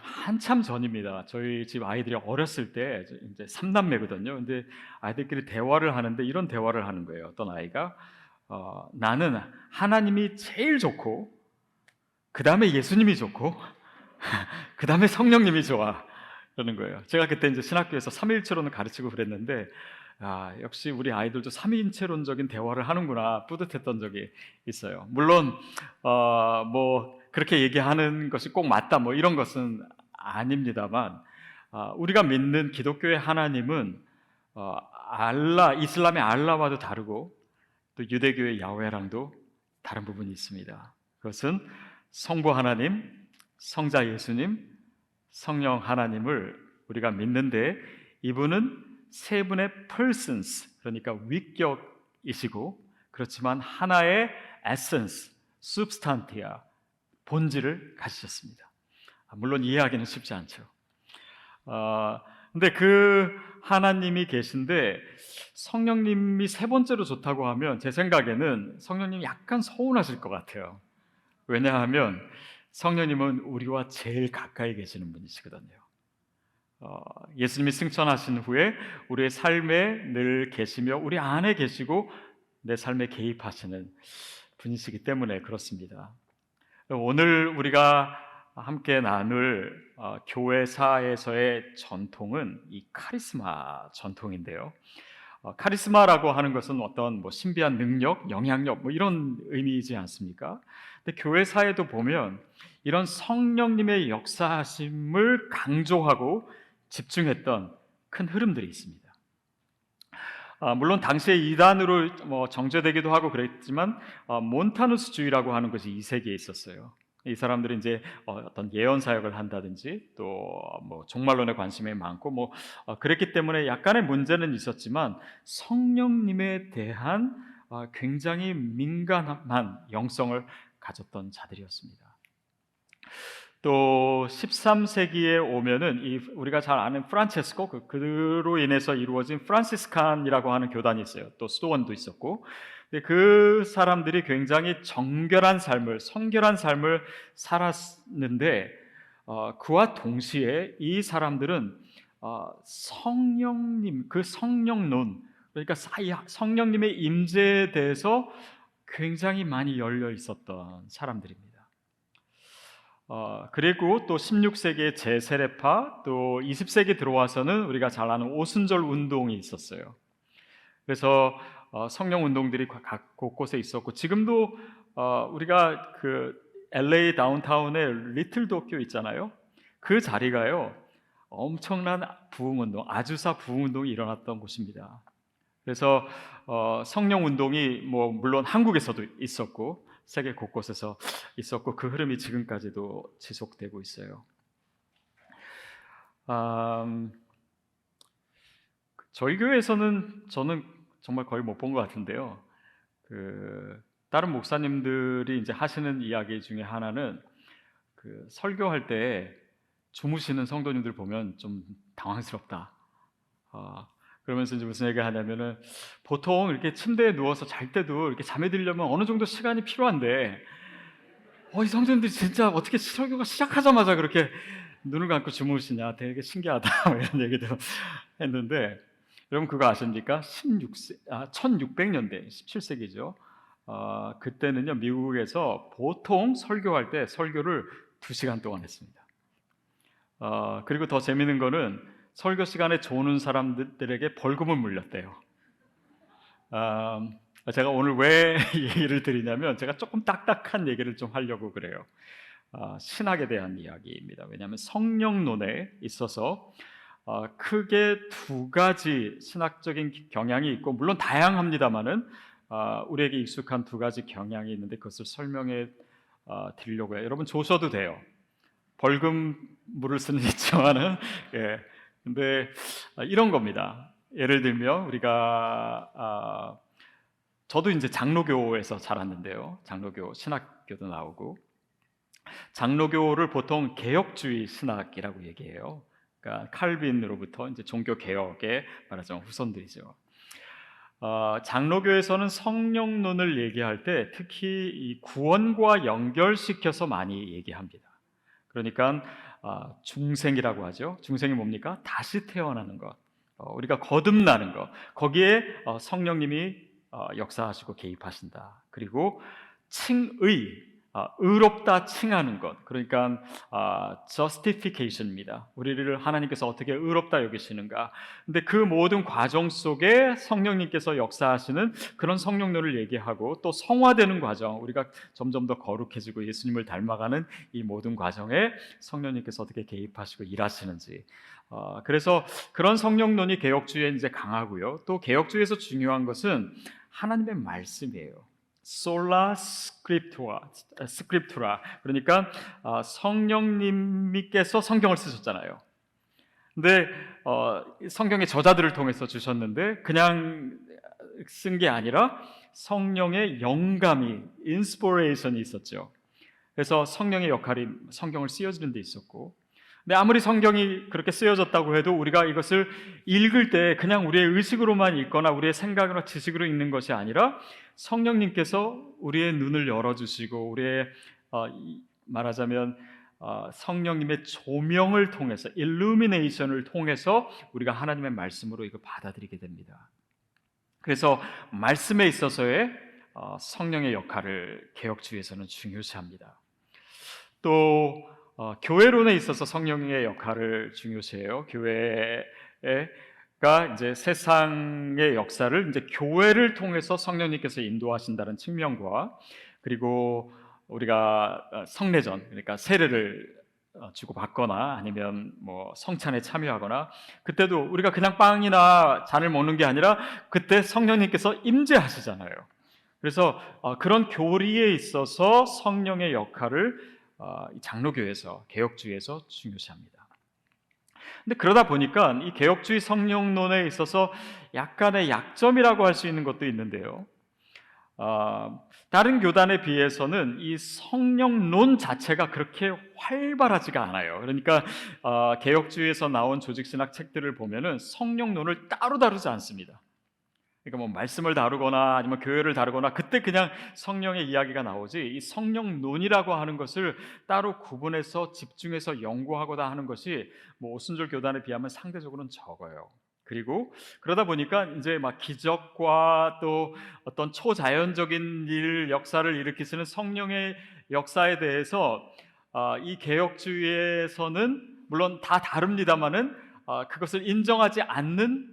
한참 전입니다. 저희 집 아이들이 어렸을 때 이제 3남매거든요. 근데 아이들끼리 대화를 하는데 이런 대화를 하는 거예요. 어떤 아이가 나는 하나님이 제일 좋고 그다음에 예수님이 좋고 그다음에 성령님이 좋아. 그러는 거예요. 제가 그때 이제 신학교에서 삼위일체론을 가르치고 그랬는데 역시 우리 아이들도 삼위일체론적인 대화를 하는구나 뿌듯했던 적이 있어요. 물론 뭐 그렇게 얘기하는 것이 꼭 맞다 뭐 이런 것은 아닙니다만 우리가 믿는 기독교의 하나님은 이슬람의 알라와도 다르고 또 유대교의 야훼랑도 다른 부분이 있습니다. 그것은 성부 하나님, 성자 예수님, 성령 하나님을 우리가 믿는데 이분은 세 분의 persons, 그러니까 위격이시고 그렇지만 하나의 essence, substantia, 본질을 가지셨습니다. 물론 이해하기는 쉽지 않죠. 근데 그 하나님이 계신데 성령님이 세 번째로 좋다고 하면 제 생각에는 성령님이 약간 서운하실 것 같아요. 왜냐하면 성령님은 우리와 제일 가까이 계시는 분이시거든요. 예수님이 승천하신 후에 우리의 삶에 늘 계시며 우리 안에 계시고 내 삶에 개입하시는 분이시기 때문에 그렇습니다. 오늘 우리가 함께 나눌 교회사에서의 전통은 이 카리스마 전통인데요. 카리스마라고 하는 것은 어떤 뭐 신비한 능력, 영향력 뭐 이런 의미이지 않습니까? 근데 교회사에도 보면 이런 성령님의 역사하심을 강조하고 집중했던 큰 흐름들이 있습니다. 물론 당시에 이단으로 뭐 정죄되기도 하고 그랬지만 몬타누스주의라고 하는 것이 이 세계에 있었어요. 이 사람들이 이제 어떤 예언 사역을 한다든지 또 뭐 종말론에 관심이 많고 뭐 그랬기 때문에 약간의 문제는 있었지만 성령님에 대한 굉장히 민감한 영성을 가졌던 자들이었습니다. 또 13세기에 오면은 우리가 잘 아는 프란체스코 그로 인해서 이루어진 프란시스칸이라고 하는 교단이 있어요. 또 수도원도 있었고, 근데 그 사람들이 굉장히 정결한 삶을, 성결한 삶을 살았는데 그와 동시에 이 사람들은 성령님, 그 성령론, 그러니까 성령님의 임재에 대해서 굉장히 많이 열려 있었던 사람들입니다. 그리고 또 16세기의 제세례파, 또 20세기 들어와서는 우리가 잘 아는 오순절 운동이 있었어요. 그래서 성령 운동들이 각 곳곳에 있었고 지금도 우리가 그 LA 다운타운에 리틀 도쿄 있잖아요. 그 자리가요 엄청난 부흥운동, 아주사 부흥운동이 일어났던 곳입니다. 그래서 성령 운동이 뭐 물론 한국에서도 있었고 세계 곳곳에서 있었고 그 흐름이 지금까지도 지속되고 있어요. 저희 교회에서는 저는 정말 거의 못 본 것 같은데요. 다른 목사님들이 이제 하시는 이야기 중에 하나는 설교할 때 주무시는 성도님들 보면 좀 당황스럽다. 그러면서 이제 무슨 얘기를 하냐면은 보통 이렇게 침대에 누워서 잘 때도 이렇게 잠에 들려면 어느 정도 시간이 필요한데 이 성도님들이 진짜 어떻게 설교가 시작하자마자 그렇게 눈을 감고 주무시냐 되게 신기하다 이런 얘기도 했는데 여러분 그거 아십니까? 1600년대 17세기죠. 그때는요 미국에서 보통 설교할 때 설교를 2시간 동안 했습니다. 그리고 더 재미있는 거는 설교 시간에 조는 사람들에게 벌금을 물렸대요. 제가 오늘 왜 얘기를 드리냐면 제가 조금 딱딱한 얘기를 좀 하려고 그래요. 신학에 대한 이야기입니다. 왜냐하면 성령론에 있어서 크게 두 가지 신학적인 경향이 있고 물론 다양합니다만은 우리에게 익숙한 두 가지 경향이 있는데 그것을 설명해 드리려고 해요. 여러분 조셔도 돼요. 벌금 물을 수는 있지만은 근데 이런 겁니다. 예를 들면 우리가 저도 이제 장로교에서 자랐는데요. 장로교 신학교도 나오고 장로교를 보통 개혁주의 신학이라고 얘기해요. 그러니까 칼빈으로부터 이제 종교 개혁의 말하자면 후손들이죠. 장로교에서는 성령론을 얘기할 때 특히 이 구원과 연결시켜서 많이 얘기합니다. 그러니까 중생이라고 하죠. 중생이 뭡니까? 다시 태어나는 것, 우리가 거듭나는 것, 거기에 성령님이 역사하시고 개입하신다. 그리고 칭의, 의롭다 칭하는 것, 그러니까 justification입니다. 우리를 하나님께서 어떻게 의롭다 여기시는가. 근데 그 모든 과정 속에 성령님께서 역사하시는 그런 성령론을 얘기하고, 또 성화되는 과정, 우리가 점점 더 거룩해지고 예수님을 닮아가는 이 모든 과정에 성령님께서 어떻게 개입하시고 일하시는지, 그래서 그런 성령론이 개혁주의에 이제 강하고요. 또 개혁주의에서 중요한 것은 하나님의 말씀이에요. 솔라 스크립투라, 그러니까 성령님께서 성경을 쓰셨잖아요. 근데 성경의 저자들을 통해서 주셨는데 그냥 쓴 게 아니라 성령의 영감이, 인스피레이션이 있었죠. 그래서 성령의 역할이 성경을 쓰여지는 데 있었고, 근데 아무리 성경이 그렇게 쓰여졌다고 해도 우리가 이것을 읽을 때 그냥 우리의 의식으로만 읽거나 우리의 생각이나 지식으로 읽는 것이 아니라 성령님께서 우리의 눈을 열어주시고, 우리의 말하자면 성령님의 조명을 통해서, 일루미네이션을 통해서 우리가 하나님의 말씀으로 이거 받아들이게 됩니다. 그래서 말씀에 있어서의 성령의 역할을 개혁주의에서는 중요시합니다. 또 교회론에 있어서 성령의 역할을 중요시해요. 교회가 이제 세상의 역사를 이제 교회를 통해서 성령님께서 인도하신다는 측면과, 그리고 우리가 성례전, 그러니까 세례를 주고받거나 아니면 뭐 성찬에 참여하거나, 그때도 우리가 그냥 빵이나 잔을 먹는 게 아니라 그때 성령님께서 임재하시잖아요. 그래서 그런 교리에 있어서 성령의 역할을 장로교에서, 개혁주의에서 중요시합니다. 근데 그러다 보니까 이 개혁주의 성령론에 있어서 약간의 약점이라고 할 수 있는 것도 있는데요. 다른 교단에 비해서는 이 성령론 자체가 그렇게 활발하지가 않아요. 그러니까 개혁주의에서 나온 조직신학 책들을 보면은 성령론을 따로 다루지 않습니다. 그러니까 뭐 말씀을 다루거나 아니면 교회를 다루거나 그때 그냥 성령의 이야기가 나오지, 이 성령론이라고 하는 것을 따로 구분해서 집중해서 연구하고자 하는 것이 뭐 오순절 교단에 비하면 상대적으로는 적어요. 그리고 그러다 보니까 이제 막 기적과 또 어떤 초자연적인 일, 역사를 일으키시는 성령의 역사에 대해서 이 개혁주의에서는 물론 다 다릅니다만은 그것을 인정하지 않는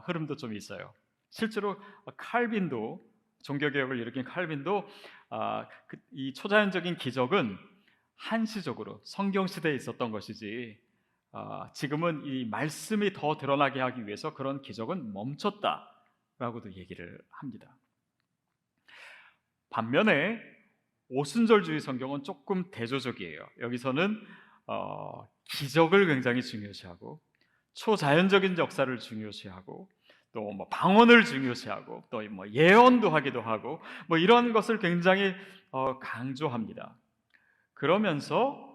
흐름도 좀 있어요. 실제로 칼빈도, 종교개혁을 일으킨 칼빈도 이 초자연적인 기적은 한시적으로 성경시대에 있었던 것이지 지금은 이 말씀이 더 드러나게 하기 위해서 그런 기적은 멈췄다라고도 얘기를 합니다. 반면에 오순절주의 성경은 조금 대조적이에요. 여기서는 기적을 굉장히 중요시하고, 초자연적인 역사를 중요시하고, 또 뭐 방언을 중요시하고, 또 뭐 예언도 하기도 하고, 뭐 이런 것을 굉장히 강조합니다. 그러면서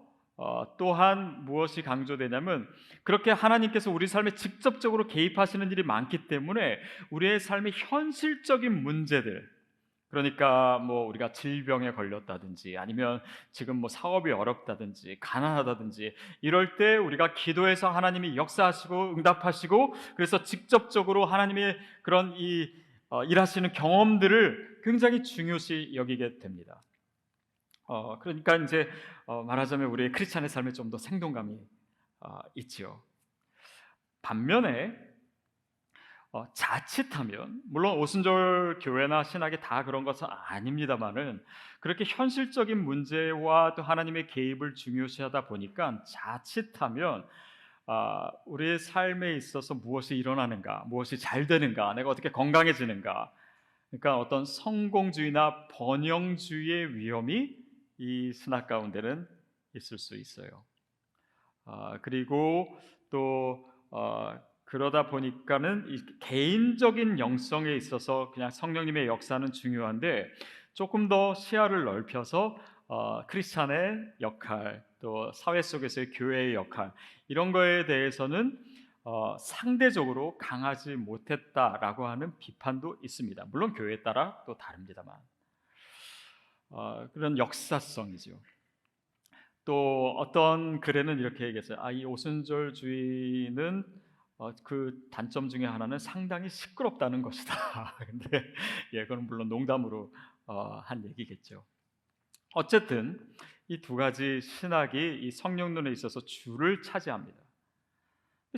또한 무엇이 강조되냐면, 그렇게 하나님께서 우리 삶에 직접적으로 개입하시는 일이 많기 때문에 우리의 삶의 현실적인 문제들, 그러니까 뭐 우리가 질병에 걸렸다든지 아니면 지금 뭐 사업이 어렵다든지 가난하다든지 이럴 때 우리가 기도해서 하나님이 역사하시고 응답하시고, 그래서 직접적으로 하나님의 그런 일하시는 경험들을 굉장히 중요시 여기게 됩니다. 그러니까 이제 말하자면 우리의 크리스찬의 삶에 좀 더 생동감이 있지요. 반면에 자칫하면, 물론 오순절 교회나 신학이 다 그런 것은 아닙니다만은, 그렇게 현실적인 문제와 또 하나님의 개입을 중요시하다 보니까 자칫하면 우리의 삶에 있어서 무엇이 일어나는가, 무엇이 잘 되는가, 내가 어떻게 건강해지는가, 그러니까 어떤 성공주의나 번영주의의 위험이 이 신학 가운데는 있을 수 있어요. 그리고 또 그러다 보니까는 이 개인적인 영성에 있어서 그냥 성령님의 역사는 중요한데, 조금 더 시야를 넓혀서 크리스찬의 역할, 또 사회 속에서의 교회의 역할, 이런 거에 대해서는 상대적으로 강하지 못했다라고 하는 비판도 있습니다. 물론 교회에 따라 또 다릅니다만, 그런 역사성이죠. 또 어떤 글에는 이렇게 얘기했어요. 이 오순절 주의는 그 단점 중에 하나는 상당히 시끄럽다는 것이다. 근데 예, 그건 물론 농담으로 한 얘기겠죠. 어쨌든 이 두 가지 신학이 이 성령론에 있어서 주를 차지합니다.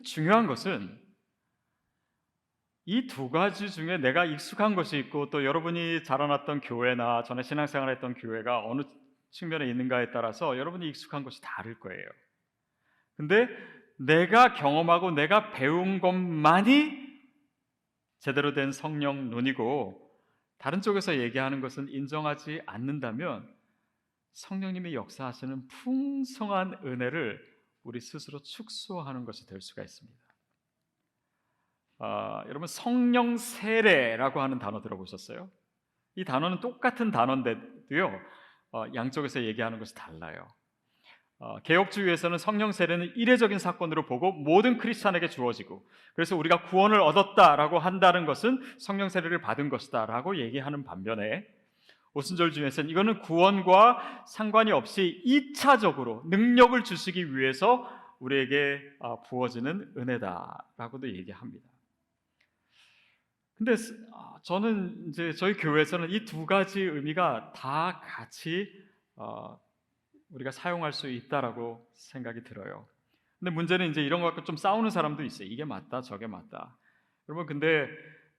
중요한 것은 이 두 가지 중에 내가 익숙한 것이 있고 또 여러분이 자라났던 교회나 전에 신앙생활했던 교회가 어느 측면에 있는가에 따라서 여러분이 익숙한 것이 다를 거예요. 근데 내가 경험하고 내가 배운 것만이 제대로 된 성령론이고 다른 쪽에서 얘기하는 것은 인정하지 않는다면 성령님이 역사하시는 풍성한 은혜를 우리 스스로 축소하는 것이 될 수가 있습니다. 여러분 성령 세례라고 하는 단어 들어보셨어요? 이 단어는 똑같은 단어인데도요 양쪽에서 얘기하는 것이 달라요. 개혁주의에서는 성령 세례는 이례적인 사건으로 보고 모든 크리스찬에게 주어지고 그래서 우리가 구원을 얻었다라고 한다는 것은 성령 세례를 받은 것이다라고 얘기하는 반면에 오순절주의에서는 이거는 구원과 상관이 없이 2차적으로 능력을 주시기 위해서 우리에게 부어지는 은혜다라고도 얘기합니다. 근데 저는 이제 저희 교회에서는 이 두 가지 의미가 다 같이 우리가 사용할 수 있다라고 생각이 들어요. 근데 문제는 이제 이런 거 갖고 좀 싸우는 사람도 있어요. 이게 맞다, 저게 맞다. 여러분 근데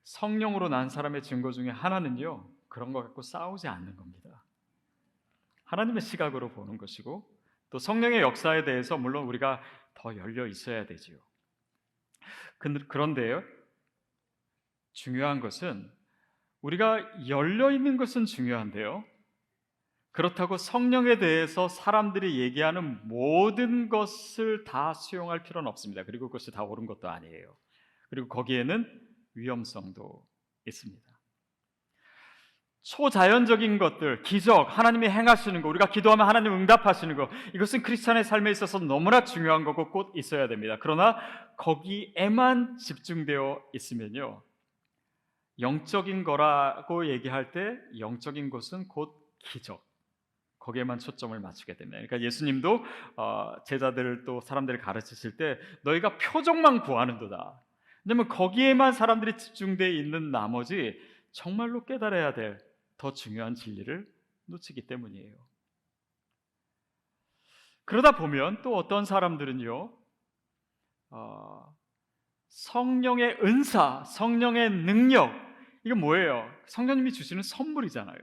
성령으로 난 사람의 증거 중에 하나는요, 그런 거 갖고 싸우지 않는 겁니다. 하나님의 시각으로 보는 것이고 또 성령의 역사에 대해서 물론 우리가 더 열려 있어야 되지요. 그런데요, 중요한 것은 우리가 열려 있는 것은 중요한데요. 그렇다고 성령에 대해서 사람들이 얘기하는 모든 것을 다 수용할 필요는 없습니다. 그리고 그것이 다 옳은 것도 아니에요. 그리고 거기에는 위험성도 있습니다. 초자연적인 것들, 기적, 하나님이 행하시는 거, 우리가 기도하면 하나님 응답하시는 거, 이것은 크리스찬의 삶에 있어서 너무나 중요한 거고 꼭 있어야 됩니다. 그러나 거기에만 집중되어 있으면요, 영적인 거라고 얘기할 때 영적인 것은 곧 기적, 거기에만 초점을 맞추게 됩니다. 그러니까 예수님도 제자들을 또 사람들을 가르치실 때 너희가 표적만 구하는도다. 왜냐하면 거기에만 사람들이 집중되어 있는 나머지 정말로 깨달아야 될 더 중요한 진리를 놓치기 때문이에요. 그러다 보면 또 어떤 사람들은요, 성령의 은사, 성령의 능력, 이게 뭐예요? 성령님이 주시는 선물이잖아요.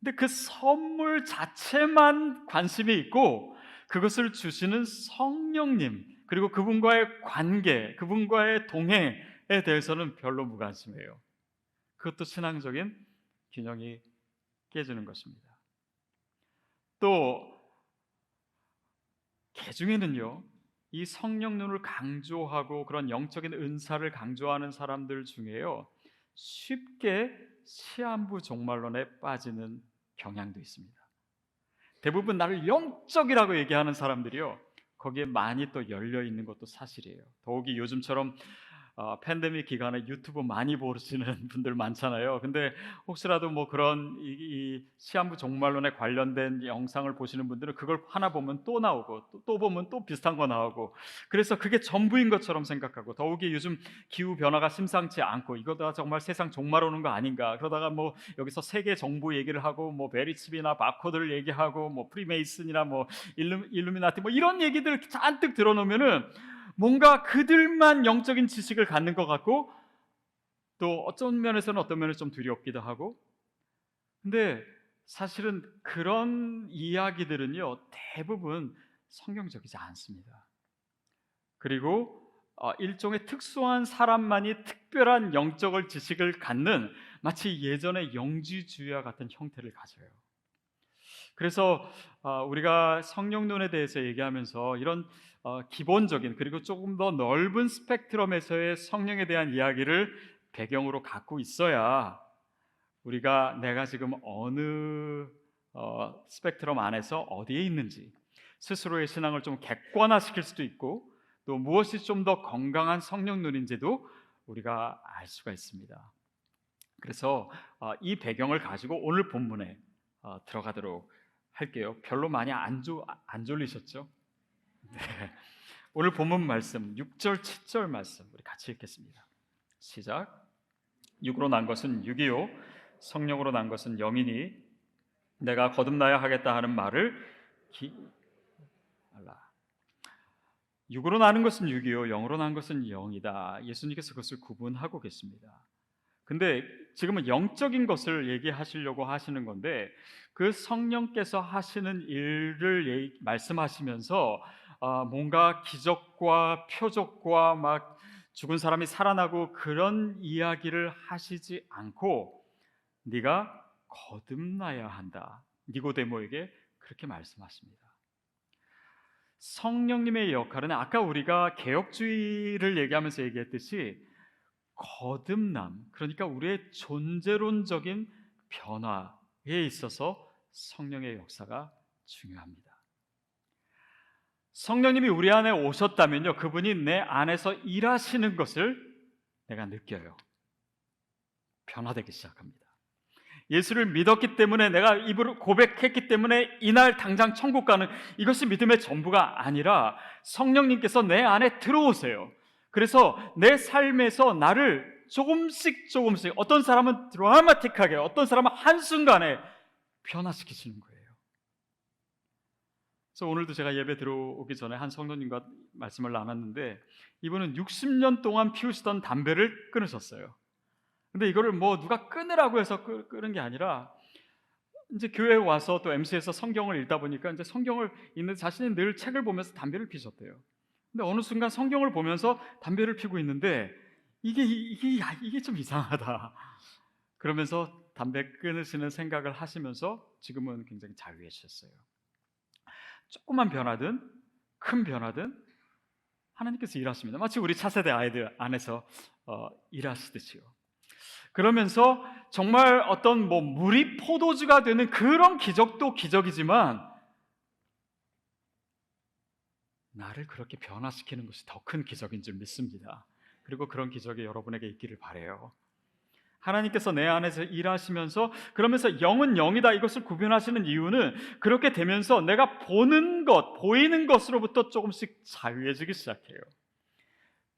근데 그 선물 자체만 관심이 있고 그것을 주시는 성령님, 그리고 그분과의 관계, 그분과의 동행에 대해서는 별로 무관심해요. 그것도 신앙적인 균형이 깨지는 것입니다. 또 개중에는요, 이 성령론을 강조하고 그런 영적인 은사를 강조하는 사람들 중에요, 쉽게 시한부 종말론에 빠지는 경향도 있습니다. 대부분 나를 영적이라고 얘기하는 사람들이요, 거기에 많이 또 열려 있는 것도 사실이에요. 더욱이 요즘처럼 팬데믹 기간에 유튜브 많이 보시는 분들 많잖아요. 근데 혹시라도 뭐 그런 이 시한부 종말론에 관련된 영상을 보시는 분들은 그걸 하나 보면 또 나오고 또 보면 또 비슷한 거 나오고, 그래서 그게 전부인 것처럼 생각하고, 더욱이 요즘 기후 변화가 심상치 않고 이거다 정말 세상 종말 오는 거 아닌가, 그러다가 뭐 여기서 세계 정부 얘기를 하고 뭐 베리칩이나 바코드를 얘기하고 뭐 프리메이슨이나 뭐 일루미나티 뭐 이런 얘기들 잔뜩 들어놓으면은 뭔가 그들만 영적인 지식을 갖는 것 같고 또 어떤 면에서는 어떤 면에서 좀 두렵기도 하고, 근데 사실은 그런 이야기들은요 대부분 성경적이지 않습니다. 그리고 일종의 특수한 사람만이 특별한 영적을 지식을 갖는 마치 예전의 영지주의와 같은 형태를 가져요. 그래서 우리가 성령론에 대해서 얘기하면서 이런 기본적인 그리고 조금 더 넓은 스펙트럼에서의 성령에 대한 이야기를 배경으로 갖고 있어야 우리가 내가 지금 어느 스펙트럼 안에서 어디에 있는지 스스로의 신앙을 좀 객관화시킬 수도 있고, 또 무엇이 좀 더 건강한 성령론인지도 우리가 알 수가 있습니다. 그래서 이 배경을 가지고 오늘 본문에 들어가도록 할게요. 별로 많이 안 졸리셨죠? 네. 오늘 본문 말씀 6절 7절 말씀 우리 같이 읽겠습니다. 시작. 육으로 난 것은 육이요 성령으로 난 것은 영이니 내가 거듭나야 하겠다 하는 말을 알라. 육으로 나는 것은 육이요 영으로 난 것은 영이다. 예수님께서 그것을 구분하고 계십니다. 근데 지금은 영적인 것을 얘기하시려고 하시는 건데 그 성령께서 하시는 일을 말씀하시면서 뭔가 기적과 표적과 막 죽은 사람이 살아나고 그런 이야기를 하시지 않고 네가 거듭나야 한다. 니고데모에게 그렇게 말씀하십니다. 성령님의 역할은 아까 우리가 개혁주의를 얘기하면서 얘기했듯이 거듭남, 그러니까 우리의 존재론적인 변화에 있어서 성령의 역사가 중요합니다. 성령님이 우리 안에 오셨다면요, 그분이 내 안에서 일하시는 것을 내가 느껴요. 변화되기 시작합니다. 예수를 믿었기 때문에, 내가 입으로 고백했기 때문에 이날 당장 천국 가는, 이것이 믿음의 전부가 아니라 성령님께서 내 안에 들어오세요. 그래서 내 삶에서 나를 조금씩 어떤 사람은 드라마틱하게, 어떤 사람은 한순간에 변화시키시는 거예요. 그래서 오늘도 제가 예배 들어오기 전에 한 성도님과 말씀을 나눴는데 이분은 60년 동안 피우시던 담배를 끊으셨어요. 근데 이거를 뭐 누가 끊으라고 해서 끊은 게 아니라 이제 교회에 와서 또 MC에서 성경을 읽다 보니까 이제 성경을 읽는 자신이 늘 책을 보면서 담배를 피셨대요. 근데 어느 순간 성경을 보면서 담배를 피고 있는데 이게 좀 이상하다. 그러면서 담배 끊으시는 생각을 하시면서 지금은 굉장히 자유해지셨어요. 조그만 변화든 큰 변화든 하나님께서 일하십니다. 마치 우리 차세대 아이들 안에서 일하시듯이요. 그러면서 정말 어떤 물이 포도주가 되는 그런 기적도 기적이지만 나를 그렇게 변화시키는 것이 더 큰 기적인 줄 믿습니다. 그리고 그런 기적이 여러분에게 있기를 바라요. 하나님께서 내 안에서 일하시면서 그러면서 영은 영이다 이것을 구분하시는 이유는 그렇게 되면서 내가 보는 것, 보이는 것으로부터 조금씩 자유해지기 시작해요.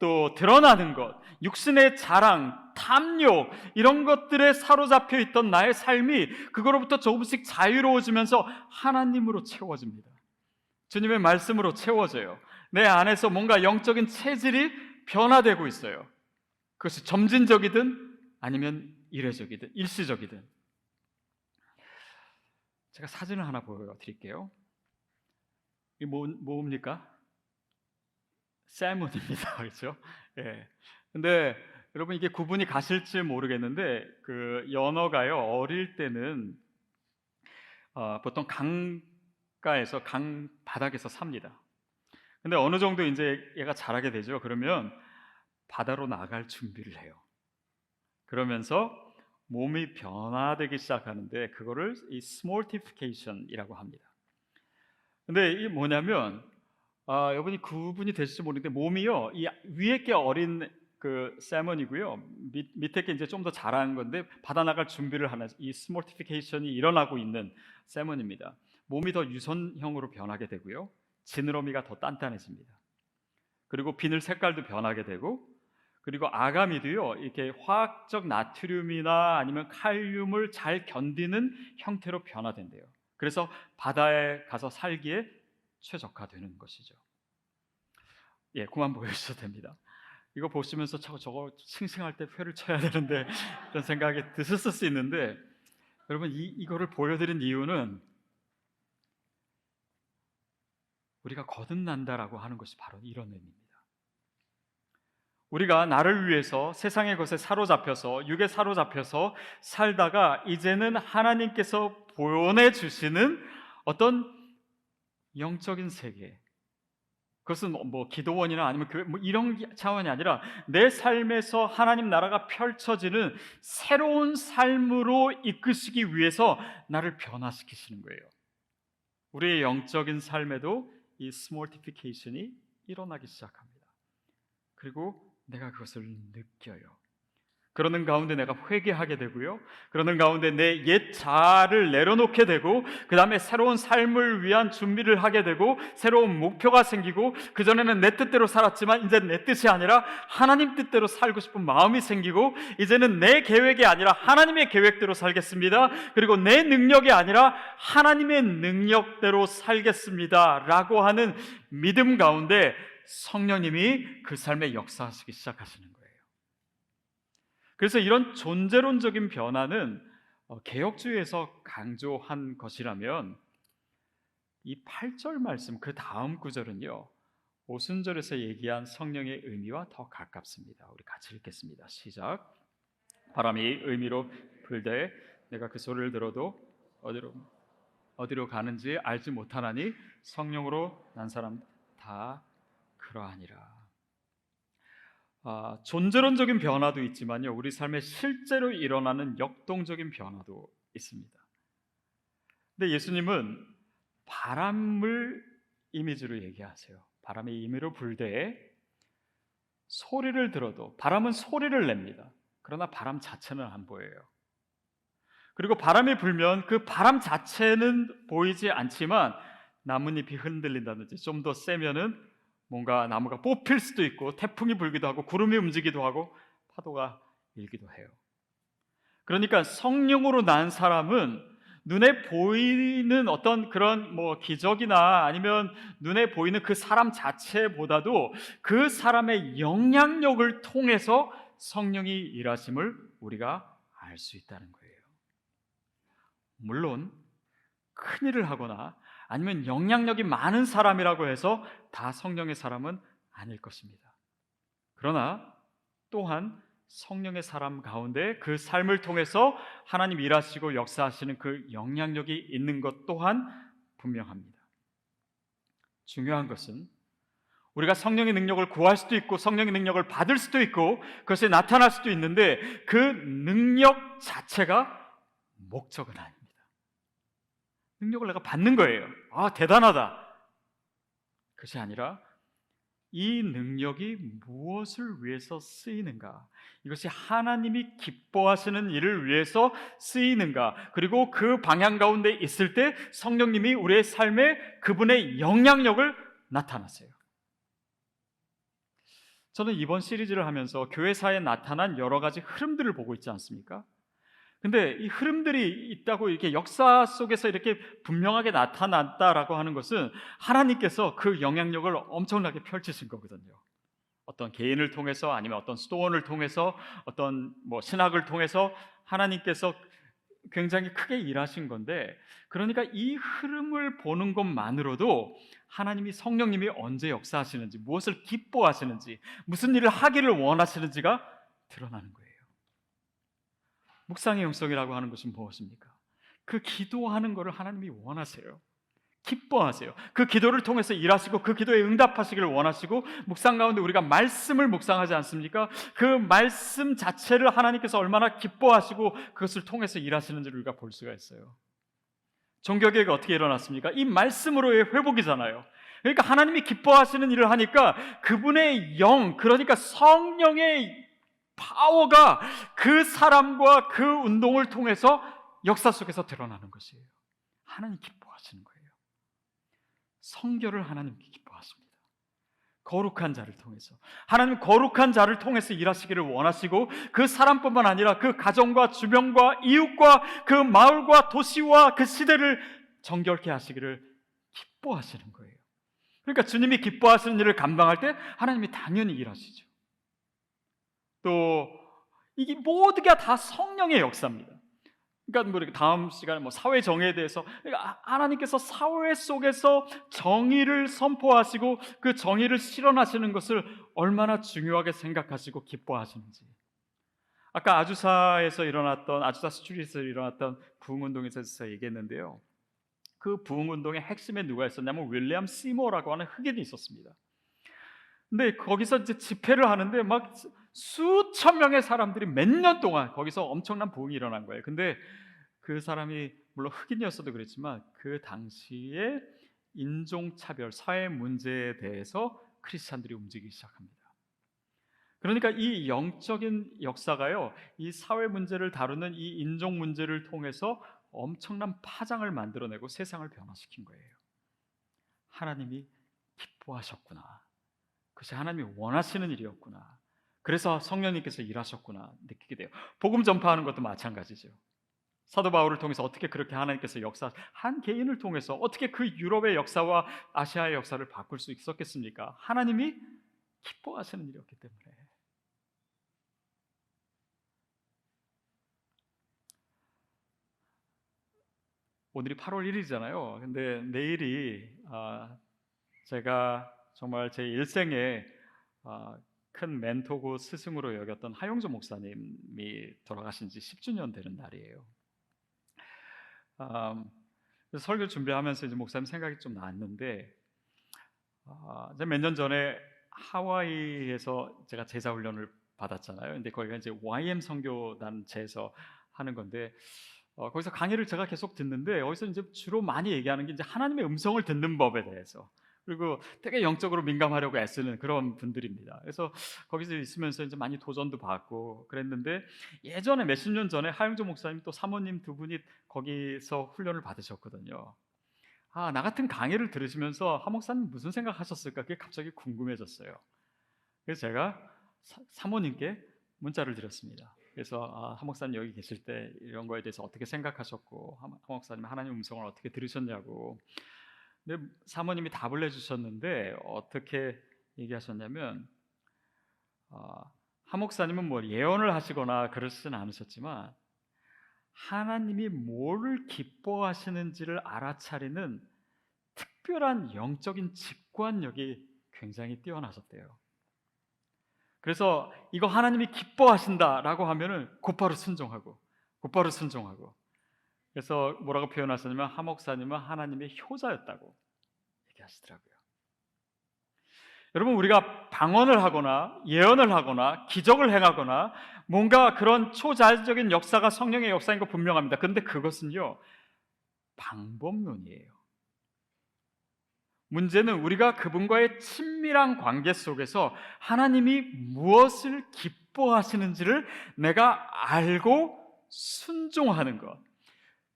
또 드러나는 것, 육신의 자랑, 탐욕 이런 것들에 사로잡혀 있던 나의 삶이 그거로부터 조금씩 자유로워지면서 하나님으로 채워집니다. 주님의 말씀으로 채워져요. 내 안에서 뭔가 영적인 체질이 변화되고 있어요. 그것이 점진적이든 아니면 이례적이든 일시적이든. 제가 사진을 하나 보여드릴게요. 이게 뭡니까? 살몬입니다. 그렇죠? 예. 근데 여러분 이게 구분이 가실지 모르겠는데 그 연어가요 어릴 때는 보통 강가에서 강 바닥에서 삽니다. 근데 어느 정도 이제 얘가 자라게 되죠. 그러면 바다로 나갈 준비를 해요. 그러면서 몸이 변화되기 시작하는데 그거를 이 스몰티피케이션이라고 합니다. 근데 이게 뭐냐면 여러분이 구분이 되실지 모르는데 몸이요 이 위에 게 어린 그 살몬이고요 밑에 게 이제 좀 더 자란 건데 바다 나갈 준비를 하는 이 스몰티피케이션이 일어나고 있는 살몬입니다. 몸이 더 유선형으로 변하게 되고요 지느러미가 더 단단해집니다. 그리고 비늘 색깔도 변하게 되고 그리고 아가미도요 이렇게 화학적 나트륨이나 아니면 칼륨을 잘 견디는 형태로 변화된대요. 그래서 바다에 가서 살기에 최적화되는 것이죠. 예, 그만 보여주셔도 됩니다. 이거 보시면서 저거 싱싱할 때 회를 쳐야 되는데 이런 생각이 드셨을 수 있는데 여러분 이거를 보여드린 이유는 우리가 거듭난다라고 하는 것이 바로 이런 의미입니다. 우리가 나를 위해서 세상의 것에 사로잡혀서 육에 사로잡혀서 살다가 이제는 하나님께서 보여주시는 어떤 영적인 세계, 그것은 뭐 기도원이나 아니면 교회 뭐 이런 차원이 아니라 내 삶에서 하나님 나라가 펼쳐지는 새로운 삶으로 이끄시기 위해서 나를 변화시키시는 거예요. 우리의 영적인 삶에도 이 스몰티피케이션이 일어나기 시작합니다. 그리고 내가 그것을 느껴요. 그러는 가운데 내가 회개하게 되고요. 그러는 가운데 내 옛 자아를 내려놓게 되고, 그 다음에 새로운 삶을 위한 준비를 하게 되고, 새로운 목표가 생기고, 그전에는 내 뜻대로 살았지만 이제 내 뜻이 아니라 하나님 뜻대로 살고 싶은 마음이 생기고, 이제는 내 계획이 아니라 하나님의 계획대로 살겠습니다. 그리고 내 능력이 아니라 하나님의 능력대로 살겠습니다 라고 하는 믿음 가운데 성령님이 그 삶에 역사하시기 시작하시는 거예요. 그래서 이런 존재론적인 변화는 개혁주의에서 강조한 것이라면, 이 8절 말씀 그 다음 구절은요, 오순절에서 얘기한 성령의 의미와 더 가깝습니다. 우리 같이 읽겠습니다. 시작. 바람이 의미로 불되 내가 그 소리를 들어도 어디로 가는지 알지 못하나니 성령으로 난 사람 다 그러하니라. 존재론적인 변화도 있지만요, 우리 삶에 실제로 일어나는 역동적인 변화도 있습니다. 근데 예수님은 바람을 이미지로 얘기하세요. 바람이 임의로 불되 소리를 들어도, 바람은 소리를 냅니다. 그러나 바람 자체는 안 보여요. 그리고 바람이 불면 그 바람 자체는 보이지 않지만 나뭇잎이 흔들린다든지, 좀 더 세면은 뭔가 나무가 뽑힐 수도 있고, 태풍이 불기도 하고, 구름이 움직이기도 하고, 파도가 일기도 해요. 그러니까 성령으로 난 사람은 눈에 보이는 어떤 그런 기적이나 아니면 눈에 보이는 그 사람 자체보다도 그 사람의 영향력을 통해서 성령이 일하심을 우리가 알 수 있다는 거예요. 물론 큰일을 하거나 아니면 영향력이 많은 사람이라고 해서 다 성령의 사람은 아닐 것입니다. 그러나 또한 성령의 사람 가운데 그 삶을 통해서 하나님 일하시고 역사하시는 그 영향력이 있는 것 또한 분명합니다. 중요한 것은 우리가 성령의 능력을 구할 수도 있고 성령의 능력을 받을 수도 있고 그것이 나타날 수도 있는데, 그 능력 자체가 목적은 아닙니다. 능력을 내가 받는 거예요. 대단하다. 그것이 아니라 이 능력이 무엇을 위해서 쓰이는가, 이것이 하나님이 기뻐하시는 일을 위해서 쓰이는가, 그리고 그 방향 가운데 있을 때 성령님이 우리의 삶에 그분의 영향력을 나타나세요. 저는 이번 시리즈를 하면서 교회사에 나타난 여러 가지 흐름들을 보고 있지 않습니까? 근데 이 흐름들이 있다고, 이렇게 역사 속에서 이렇게 분명하게 나타났다라고 하는 것은 하나님께서 그 영향력을 엄청나게 펼치신 거거든요. 어떤 개인을 통해서 아니면 어떤 수도원을 통해서 어떤 신학을 통해서 하나님께서 굉장히 크게 일하신 건데, 그러니까 이 흐름을 보는 것만으로도 하나님이, 성령님이 언제 역사하시는지, 무엇을 기뻐하시는지, 무슨 일을 하기를 원하시는지가 드러나는 거예요. 묵상의 영성이라고 하는 것은 무엇입니까? 그 기도하는 것을 하나님이 원하세요. 기뻐하세요. 그 기도를 통해서 일하시고 그 기도에 응답하시기를 원하시고, 묵상 가운데 우리가 말씀을 묵상하지 않습니까? 그 말씀 자체를 하나님께서 얼마나 기뻐하시고 그것을 통해서 일하시는지를 우리가 볼 수가 있어요. 종교개혁이 어떻게 일어났습니까? 이 말씀으로의 회복이잖아요. 그러니까 하나님이 기뻐하시는 일을 하니까 그분의 영, 그러니까 성령의 파워가 그 사람과 그 운동을 통해서 역사 속에서 드러나는 것이에요. 하나님 기뻐하시는 거예요. 성결을 하나님께 기뻐하십니다. 거룩한 자를 통해서, 하나님 거룩한 자를 통해서 일하시기를 원하시고, 그 사람뿐만 아니라 그 가정과 주변과 이웃과 그 마을과 도시와 그 시대를 정결케 하시기를 기뻐하시는 거예요. 그러니까 주님이 기뻐하시는 일을 감당할 때 하나님이 당연히 일하시죠. 또 이게 모두가 다 성령의 역사입니다. 그러니까 다음 시간에 사회 정의에 대해서, 그러니까 하나님께서 사회 속에서 정의를 선포하시고 그 정의를 실현하시는 것을 얼마나 중요하게 생각하시고 기뻐하시는지. 아까 아주사 스트리트에서 일어났던 부흥운동에서 얘기했는데요, 그 부흥운동의 핵심에 누가 있었냐면 윌리엄 시모라고 하는 흑인이 있었습니다. 근데 거기서 이제 집회를 하는데 수천 명의 사람들이 몇 년 동안 거기서 엄청난 부흥이 일어난 거예요. 근데 그 사람이 물론 흑인이었어도 그랬지만 그 당시에 인종차별, 사회 문제에 대해서 크리스찬들이 움직이기 시작합니다. 그러니까 이 영적인 역사가요, 이 사회 문제를 다루는 이 인종 문제를 통해서 엄청난 파장을 만들어내고 세상을 변화시킨 거예요. 하나님이 기뻐하셨구나. 그것이 하나님이 원하시는 일이었구나. 그래서 성령님께서 일하셨구나 느끼게 돼요. 복음 전파하는 것도 마찬가지죠. 사도 바울을 통해서 어떻게 그렇게 하나님께서 역사, 한 개인을 통해서 어떻게 그 유럽의 역사와 아시아의 역사를 바꿀 수 있었겠습니까? 하나님이 기뻐하시는 일이었기 때문에. 오늘이 8월 1일이잖아요. 근데 내일이 제가 정말 제 일생에 큰 멘토고 스승으로 여겼던 하용조 목사님이 돌아가신 지 10주년 되는 날이에요. 그래서 설교 준비하면서 이제 목사님 생각이 좀 났는데, 제가 몇 년 전에 하와이에서 제가 제자 훈련을 받았잖아요. 근데 거기가 이제 YM 선교단체에서 하는 건데, 거기서 강의를 제가 계속 듣는데, 여기서 이제 주로 많이 얘기하는 게 이제 하나님의 음성을 듣는 법에 대해서, 그리고 되게 영적으로 민감하려고 애쓰는 그런 분들입니다. 그래서 거기서 있으면서 이제 많이 도전도 받고 그랬는데, 예전에 몇십 년 전에 하영조 목사님 또 사모님 두 분이 거기서 훈련을 받으셨거든요. 나 같은 강의를 들으시면서 하 목사님 무슨 생각하셨을까? 그게 갑자기 궁금해졌어요. 그래서 제가 사모님께 문자를 드렸습니다. 그래서 하 목사님 여기 계실 때 이런 거에 대해서 어떻게 생각하셨고, 하 목사님 하나님 음성을 어떻게 들으셨냐고. 근데 사모님이 답을 해주셨는데, 어떻게 얘기하셨냐면, 하 목사님은 뭐 예언을 하시거나 그러시진 않으셨지만 하나님이 뭐를 기뻐하시는지를 알아차리는 특별한 영적인 직관력이 굉장히 뛰어나셨대요. 그래서 이거 하나님이 기뻐하신다라고 하면은 곧바로 순종하고, 곧바로 순종하고. 그래서 뭐라고 표현하셨냐면, 하 목사님은 하나님의 효자였다고 얘기하시더라고요. 여러분, 우리가 방언을 하거나 예언을 하거나 기적을 행하거나 뭔가 그런 초자연적인 역사가 성령의 역사인 거 분명합니다. 그런데 그것은요, 방법론이에요. 문제는 우리가 그분과의 친밀한 관계 속에서 하나님이 무엇을 기뻐하시는지를 내가 알고 순종하는 것,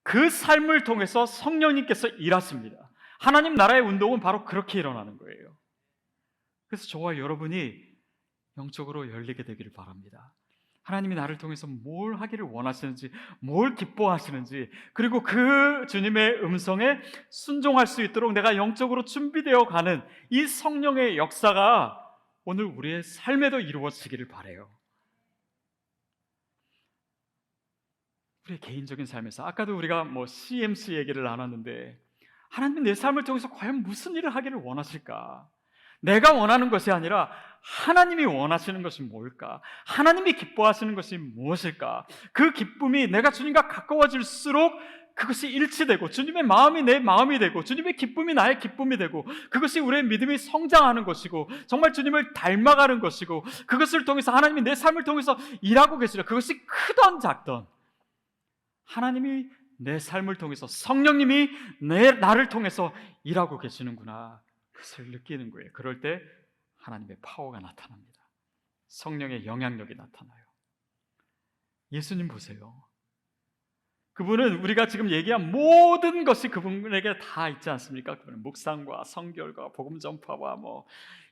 그 삶을 통해서 성령님께서 일하십니다. 하나님 나라의 운동은 바로 그렇게 일어나는 거예요. 그래서 저와 여러분이 영적으로 열리게 되기를 바랍니다. 하나님이 나를 통해서 뭘 하기를 원하시는지, 뭘 기뻐하시는지, 그리고 그 주님의 음성에 순종할 수 있도록 내가 영적으로 준비되어 가는 이 성령의 역사가 오늘 우리의 삶에도 이루어지기를 바라요. 우리의 개인적인 삶에서, 아까도 우리가 뭐 CMC 얘기를 나눴는데, 하나님은 내 삶을 통해서 과연 무슨 일을 하기를 원하실까? 내가 원하는 것이 아니라 하나님이 원하시는 것이 뭘까? 하나님이 기뻐하시는 것이 무엇일까? 그 기쁨이 내가 주님과 가까워질수록 그것이 일치되고, 주님의 마음이 내 마음이 되고, 주님의 기쁨이 나의 기쁨이 되고, 그것이 우리의 믿음이 성장하는 것이고, 정말 주님을 닮아가는 것이고, 그것을 통해서 하나님이 내 삶을 통해서 일하고 계시려. 그것이 크던 작던 하나님이 내 삶을 통해서, 성령님이 나를 통해서 일하고 계시는구나, 그것을 느끼는 거예요. 그럴 때 하나님의 파워가 나타납니다. 성령의 영향력이 나타나요. 예수님 보세요. 그분은 우리가 지금 얘기한 모든 것이 그분에게 다 있지 않습니까? 그분은 묵상과 성결과 복음 전파와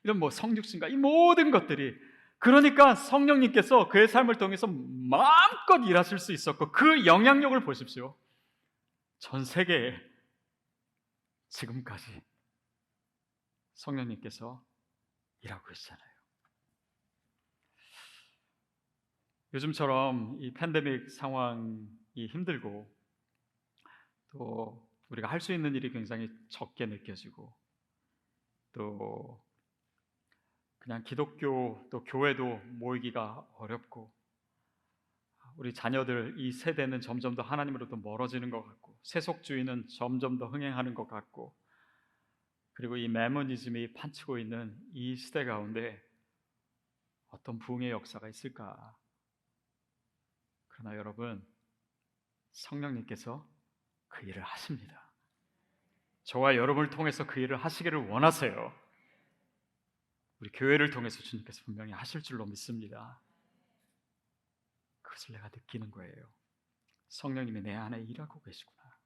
이런 성육신과 이 모든 것들이, 그러니까 성령님께서 그의 삶을 통해서 마음껏 일하실 수 있었고, 그 영향력을 보십시오. 전 세계에 지금까지 성령님께서 일하고 계시잖아요. 요즘처럼 이 팬데믹 상황이 힘들고, 또 우리가 할 수 있는 일이 굉장히 적게 느껴지고, 또 그냥 기독교 또 교회도 모이기가 어렵고, 우리 자녀들 이 세대는 점점 더 하나님으로부터 멀어지는 것 같고, 세속주의는 점점 더 흥행하는 것 같고, 그리고 이 매모니즘이 판치고 있는 이 시대 가운데 어떤 부흥의 역사가 있을까? 그러나 여러분, 성령님께서 그 일을 하십니다. 저와 여러분을 통해서 그 일을 하시기를 원하세요. 우리 교회를 통해서 주님께서 분명히 하실 줄로 믿습니다. 그것을 내가 느끼는 거예요. 성령님이 내 안에 일하고 계시구나.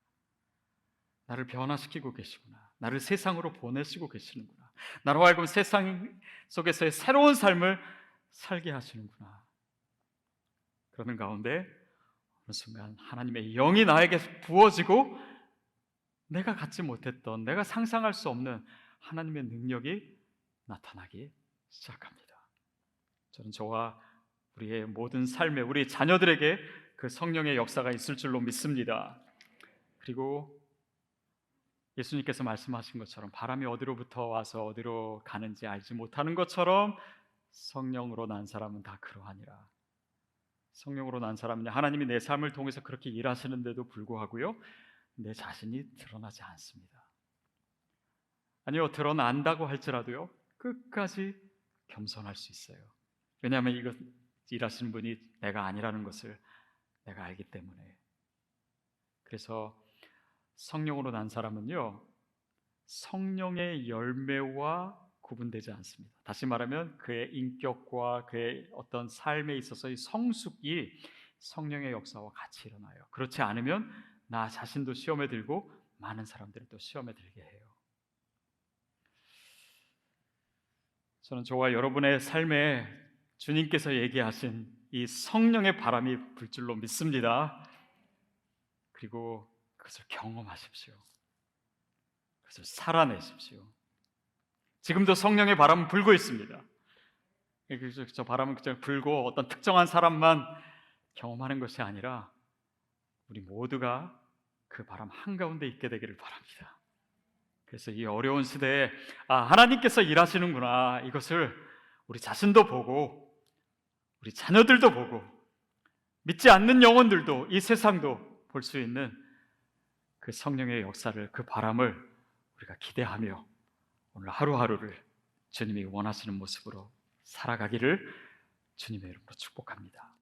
나를 변화시키고 계시구나. 나를 세상으로 보내시고 계시는구나. 나로 하여금 세상 속에서의 새로운 삶을 살게 하시는구나. 그러는 가운데 어느 순간 하나님의 영이 나에게 부어지고 내가 갖지 못했던, 내가 상상할 수 없는 하나님의 능력이 나타나기 시작합니다. 저는 저와 우리의 모든 삶에, 우리 자녀들에게 그 성령의 역사가 있을 줄로 믿습니다. 그리고 예수님께서 말씀하신 것처럼 바람이 어디로부터 와서 어디로 가는지 알지 못하는 것처럼 성령으로 난 사람은 다 그러하니라. 성령으로 난 사람은 하나님이 내 삶을 통해서 그렇게 일하시는데도 불구하고요, 내 자신이 드러나지 않습니다. 아니요, 드러난다고 할지라도요, 끝까지 겸손할 수 있어요. 왜냐하면 이것 일하시는 분이 내가 아니라는 것을 내가 알기 때문에. 그래서 성령으로 난 사람은요, 성령의 열매와 구분되지 않습니다. 다시 말하면 그의 인격과 그의 어떤 삶에 있어서의 성숙이 성령의 역사와 같이 일어나요. 그렇지 않으면 나 자신도 시험에 들고 많은 사람들을 또 시험에 들게 해요. 저는 저와 여러분의 삶에 주님께서 얘기하신 이 성령의 바람이 불 줄로 믿습니다. 그리고 그것을 경험하십시오. 그것을 살아내십시오. 지금도 성령의 바람은 불고 있습니다. 저 바람은 그냥 불고 어떤 특정한 사람만 경험하는 것이 아니라 우리 모두가 그 바람 한가운데 있게 되기를 바랍니다. 그래서 이 어려운 시대에 하나님께서 일하시는구나, 이것을 우리 자신도 보고 우리 자녀들도 보고 믿지 않는 영혼들도 이 세상도 볼 수 있는 그 성령의 역사를, 그 바람을 우리가 기대하며 오늘 하루하루를 주님이 원하시는 모습으로 살아가기를 주님의 이름으로 축복합니다.